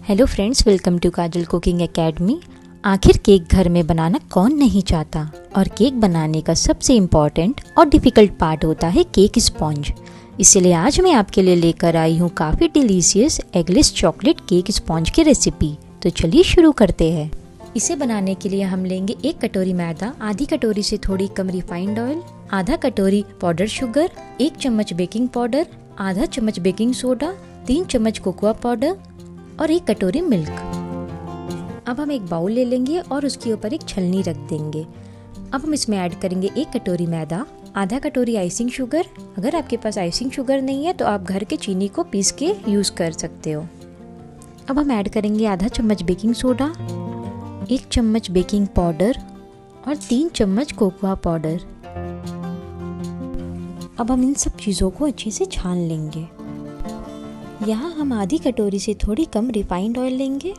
Hello friends, welcome to Kajal cooking academy. आखिर cake घर में बनाना कौन नहीं चाहता, और केक बनाने का सबसे इम्पॉर्टेंट और डिफ़िकल्ट पार्ट होता है केक स्पॉन्ज। इसलिए आज मैं आपके लिए लेकर आई हूँ काफ़ी delicious eggless chocolate cake sponge की रेसिपी। तो चलिए शुरू करते हैं। इसे बनाने के लिए हम लेंगे 1 कटोरी मैदा, आधी कटोरी से थोड़ी कम रिफाइंड ऑयल, आधा कटोरी पाउडर शुगर, 1 चम्मच बेकिंग पाउडर, आधा चम्मच बेकिंग सोडा, 3 चम्मच कोकोआ पाउडर और 1 कटोरी मिल्क। अब हम एक बाउल ले लेंगे और उसके ऊपर एक छलनी रख देंगे। अब हम इसमें ऐड करेंगे 1 कटोरी मैदा, आधा कटोरी आइसिंग शुगर। अगर आपके पास आइसिंग शुगर नहीं है तो आप घर के चीनी को पीस के यूज़ कर सकते हो। अब हम ऐड करेंगे आधा चम्मच बेकिंग सोडा, 1 चम्मच बेकिंग पाउडर और 3 चम्मच कोकोआ पाउडर। अब हम इन सब चीज़ों को अच्छे से छान लेंगे। यहाँ हम आधी कटोरी से थोड़ी कम रिफाइंड ऑयल लेंगे।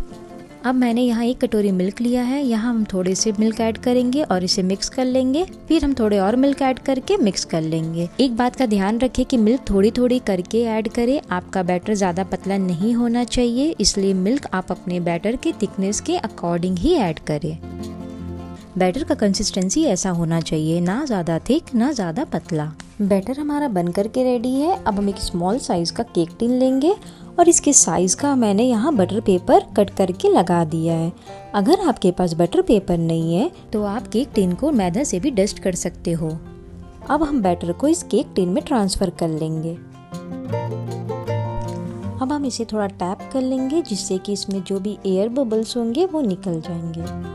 अब मैंने यहाँ 1 कटोरी मिल्क लिया है। यहाँ हम थोड़े से मिल्क ऐड करेंगे और इसे मिक्स कर लेंगे। फिर हम थोड़े और मिल्क ऐड करके मिक्स कर लेंगे। एक बात का ध्यान रखें कि मिल्क थोड़ी थोड़ी करके ऐड करें। आपका बैटर ज़्यादा पतला नहीं होना चाहिए, इसलिए मिल्क आप अपने बैटर के थिकनेस के अकॉर्डिंग ही ऐड करें। बैटर का कंसिस्टेंसी ऐसा होना चाहिए, ना ज़्यादा थिक ना ज़्यादा पतला। बैटर हमारा बन करके रेडी है। अब हम एक स्मॉल साइज़ का केक टिन लेंगे और इसके साइज़ का मैंने यहाँ बटर पेपर कट करके लगा दिया है। अगर आपके पास बटर पेपर नहीं है तो आप केक टिन को मैदा से भी डस्ट कर सकते हो। अब हम बैटर को इस केक टिन में ट्रांसफ़र कर लेंगे। अब हम इसे थोड़ा टैप कर लेंगे जिससे कि इसमें जो भी एयर बबल्स होंगे वो निकल जाएंगे।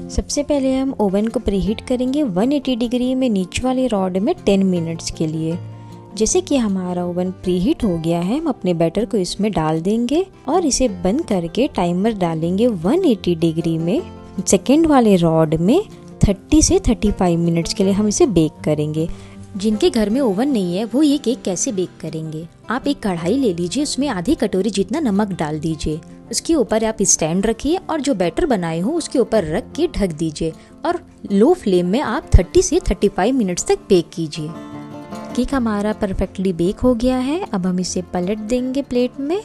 सबसे पहले हम ओवन को प्रीहीट करेंगे 180 डिग्री में नीचे वाले रॉड में 10 मिनट्स के लिए। जैसे कि हमारा ओवन प्रीहीट हो गया है, हम अपने बैटर को इसमें डाल देंगे और इसे बंद करके टाइमर डालेंगे 180 डिग्री में सेकेंड वाले रॉड में 30 से 35 मिनट्स के लिए हम इसे बेक करेंगे। जिनके घर में ओवन नहीं है वो ये केक कैसे बेक करेंगे, आप एक कढ़ाई ले लीजिए, उसमें आधी कटोरी जितना नमक डाल दीजिए। उसके ऊपर आप स्टैंड रखिए और जो बैटर बनाए हो उसके ऊपर रख के ढक दीजिए और लो फ्लेम में आप 30 से 35 मिनट्स तक बेक कीजिए। केक हमारा परफेक्टली बेक हो गया है। अब हम इसे पलट देंगे प्लेट में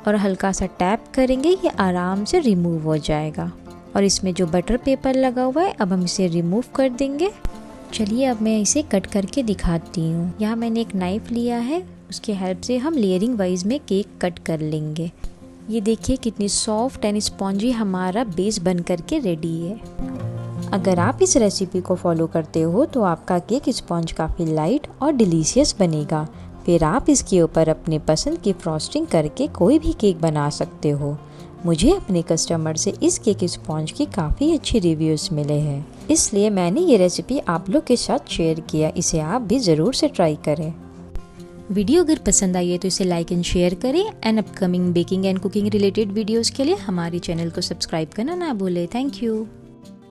और हल्का सा टैप करेंगे, ये आराम से रिमूव हो जाएगा। और इसमें जो बटर पेपर लगा हुआ है अब हम इसे रिमूव कर देंगे। चलिए अब मैं इसे कट करके दिखाती हूँ। यहाँ मैंने एक नाइफ लिया है, उसकी हेल्प से हम लेयरिंग वाइज में केक कट कर लेंगे। ये देखिए कितनी सॉफ्ट एंड स्पॉन्जी हमारा बेस बन करके रेडी है। अगर आप इस रेसिपी को फॉलो करते हो तो आपका केक स्पॉन्ज काफ़ी लाइट और डिलीशियस बनेगा। फिर आप इसके ऊपर अपने पसंद की फ्रॉस्टिंग करके कोई भी केक बना सकते हो। मुझे अपने कस्टमर से इस केक स्पॉन्ज की काफ़ी अच्छी रिव्यूज़ मिले हैं, इसलिए मैंने ये रेसिपी आप लोग के साथ शेयर किया। इसे आप भी ज़रूर से ट्राई करें। वीडियो अगर पसंद आई है तो इसे लाइक एंड शेयर करें। And upcoming baking and cooking related videos के लिए हमारे चैनल को सब्सक्राइब करना ना भूलें। Thank you.